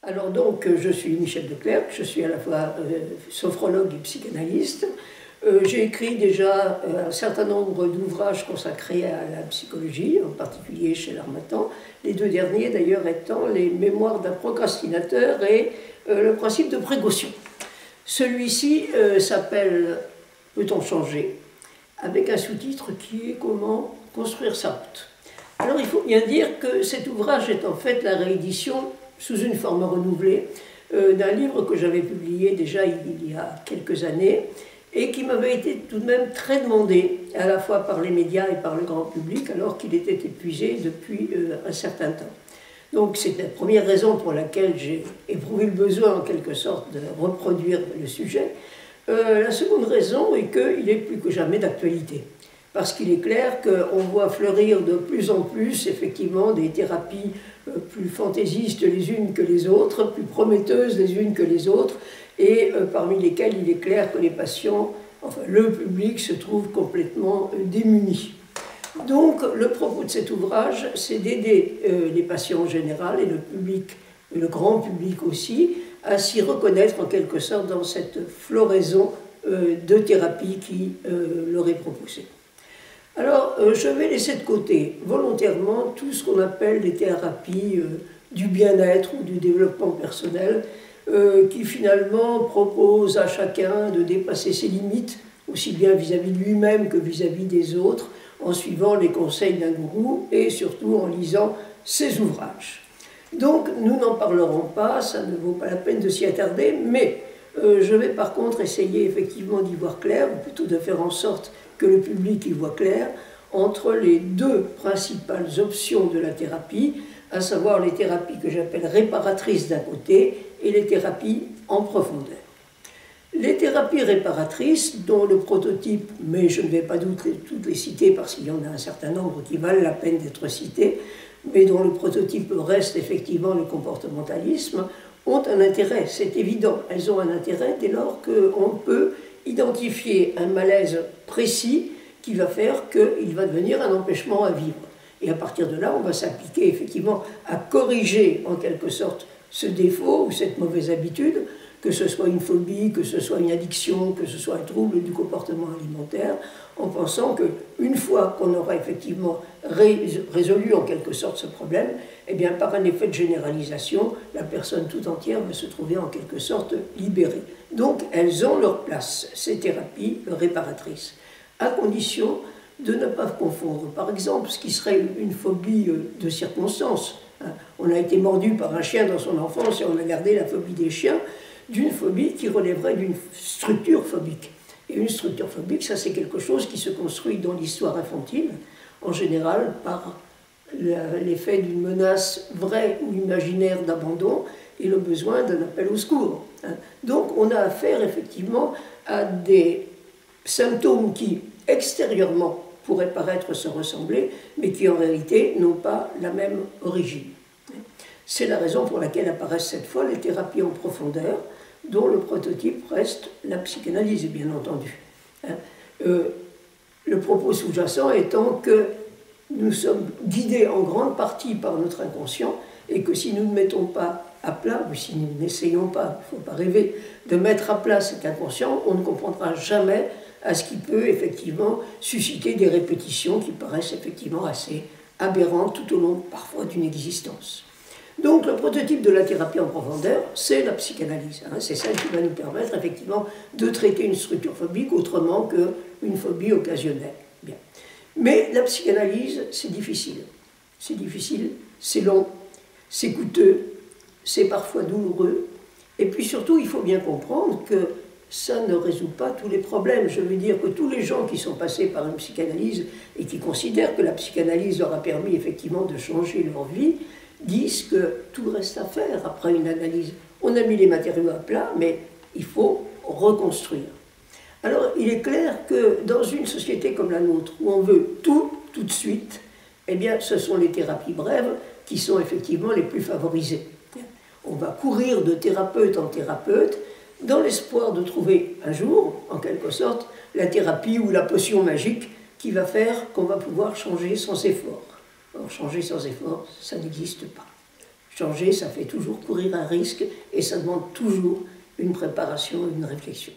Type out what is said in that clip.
Alors donc, je suis Michel Declercq, je suis à la fois sophrologue et psychanalyste. J'ai écrit déjà un certain nombre d'ouvrages consacrés à la psychologie, en particulier chez l'Harmattan. Les deux derniers d'ailleurs étant les Mémoires d'un procrastinateur et le principe de précaution. Celui-ci s'appelle Peut-on changer ? Avec un sous-titre qui est Comment construire sa route. Alors il faut bien dire que cet ouvrage est en fait la réédition sous une forme renouvelée d'un livre que j'avais publié déjà il y a quelques années et qui m'avait été tout de même très demandé, à la fois par les médias et par le grand public, alors qu'il était épuisé depuis un certain temps. Donc c'est la première raison pour laquelle j'ai éprouvé le besoin en quelque sorte de reproduire le sujet. La seconde raison est qu'il est plus que jamais d'actualité. Parce qu'il est clair qu'on voit fleurir de plus en plus, effectivement, des thérapies plus fantaisistes les unes que les autres, plus prometteuses les unes que les autres, et parmi lesquelles il est clair que les patients, enfin le public, se trouve complètement démunis. Donc, le propos de cet ouvrage, c'est d'aider les patients en général et le public, le grand public aussi, à s'y reconnaître en quelque sorte dans cette floraison de thérapies qui leur est proposée. Alors, je vais laisser de côté volontairement tout ce qu'on appelle les thérapies du bien-être ou du développement personnel, qui finalement proposent à chacun de dépasser ses limites, aussi bien vis-à-vis de lui-même que vis-à-vis des autres, en suivant les conseils d'un gourou et surtout en lisant ses ouvrages. Donc, nous n'en parlerons pas, ça ne vaut pas la peine de s'y attarder, mais je vais par contre essayer effectivement d'y voir clair, ou plutôt de faire en sorte que le public y voit clair, entre les deux principales options de la thérapie, à savoir les thérapies que j'appelle réparatrices d'un côté et les thérapies en profondeur. Les thérapies réparatrices, dont le prototype, mais je ne vais pas toutes les citer parce qu'il y en a un certain nombre qui valent la peine d'être cités, mais dont le prototype reste effectivement le comportementalisme, ont un intérêt, c'est évident. Elles ont un intérêt dès lors qu'on peut identifier un malaise précis qui va faire qu'il va devenir un empêchement à vivre. Et à partir de là, on va s'appliquer effectivement à corriger en quelque sorte ce défaut ou cette mauvaise habitude, que ce soit une phobie, que ce soit une addiction, que ce soit un trouble du comportement alimentaire, en pensant qu'une fois qu'on aura effectivement résolu en quelque sorte ce problème, eh bien par un effet de généralisation, la personne tout entière va se trouver en quelque sorte libérée. Donc elles ont leur place, ces thérapies réparatrices, à condition de ne pas confondre, par exemple, ce qui serait une phobie de circonstance. On a été mordu par un chien dans son enfance et on a gardé la phobie des chiens, d'une phobie qui relèverait d'une structure phobique. Et une structure phobique, ça c'est quelque chose qui se construit dans l'histoire infantile, en général par l'effet d'une menace vraie ou imaginaire d'abandon et le besoin d'un appel au secours. Donc on a affaire effectivement à des symptômes qui, extérieurement, pourraient paraître se ressembler, mais qui en réalité n'ont pas la même origine. C'est la raison pour laquelle apparaissent cette fois les thérapies en profondeur, dont le prototype reste la psychanalyse, bien entendu. Le propos sous-jacent étant que nous sommes guidés en grande partie par notre inconscient et que si nous ne mettons pas à plat, ou si nous n'essayons pas, il ne faut pas rêver, de mettre à plat cet inconscient, on ne comprendra jamais à ce qui peut effectivement susciter des répétitions qui paraissent effectivement assez aberrantes tout au long parfois d'une existence. Donc le prototype de la thérapie en profondeur, c'est la psychanalyse. C'est celle qui va nous permettre effectivement de traiter une structure phobique autrement qu'une phobie occasionnelle. Bien. Mais la psychanalyse, c'est difficile. C'est difficile, c'est long, c'est coûteux, c'est parfois douloureux. Et puis surtout, il faut bien comprendre que ça ne résout pas tous les problèmes. Je veux dire que tous les gens qui sont passés par une psychanalyse et qui considèrent que la psychanalyse leur a permis effectivement de changer leur vie, disent que tout reste à faire après une analyse. On a mis les matériaux à plat, mais il faut reconstruire. Alors, il est clair que dans une société comme la nôtre, où on veut tout de suite, eh bien, ce sont les thérapies brèves qui sont effectivement les plus favorisées. On va courir de thérapeute en thérapeute, dans l'espoir de trouver un jour, en quelque sorte, la thérapie ou la potion magique qui va faire qu'on va pouvoir changer sans effort. Or, changer sans effort, ça n'existe pas. Changer, ça fait toujours courir un risque et ça demande toujours une préparation, une réflexion.